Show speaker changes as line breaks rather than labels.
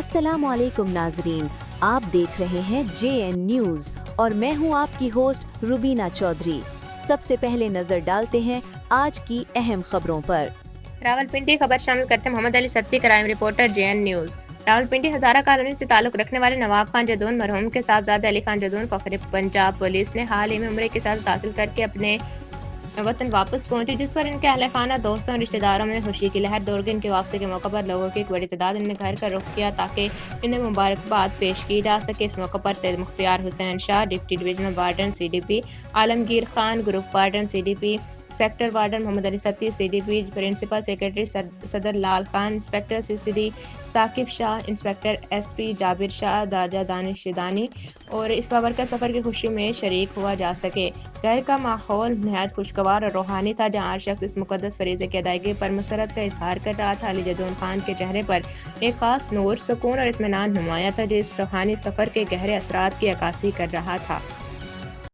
अस्सलाम वालेकुम नाजरीन, आप देख रहे हैं JN न्यूज़ और मैं हूं आपकी होस्ट रुबीना चौधरी। सबसे पहले नजर डालते हैं आज की अहम खबरों पर।
रावलपिंडी खबर शामिल करते Mohammad Ali Satti, crime reporter JN news. Rawalpindi Hazara colony से ताल्लुक रखने वाले नवाब खान जदून मरहूम के साहबजादे अली खान जदून फखरे पंजाब पुलिस ने हाल ही में उम्रे की इजाजत हासिल करके अपने वतन वापस पहुंचे, जिस पर इनके अहले खाना, दोस्तों और रिश्तेदारों में खुशी की लहर दौड़ गई। इनकी वापसी के मौके पर लोगों की एक बड़ी तादाद इन्हें घर का रुख किया ताकि इन्हें मुबारकबाद पेश की जा सके। इस मौके पर Syed Mukhtiar Hussain Shah, deputy divisional warden CDP Alamgir Khan, group warden CDP sector warden Mohammad Ali Satti, CDP principal secretary सदर Lal Khan, inspector CCD Saqib Shah, inspector SP Jabir Shah, दाजा दानिश शिदानी और इस बाबरकत सफ़र की खुशी में शरीक हुआ जा सके। घर का माहौल नहायत खुशगवार और रूहानी था, जहाँ हर शख्स इस मुकद्दस फरीज़े की अदायगी पर मसरत का इजहार कर रहा था। अली जदून खान के चेहरे पर एक खास नूर, सुकून और इत्मीनान नुमाया था, जो इस रूहानी सफ़र के गहरे असरात की अक्कासी कर रहा था।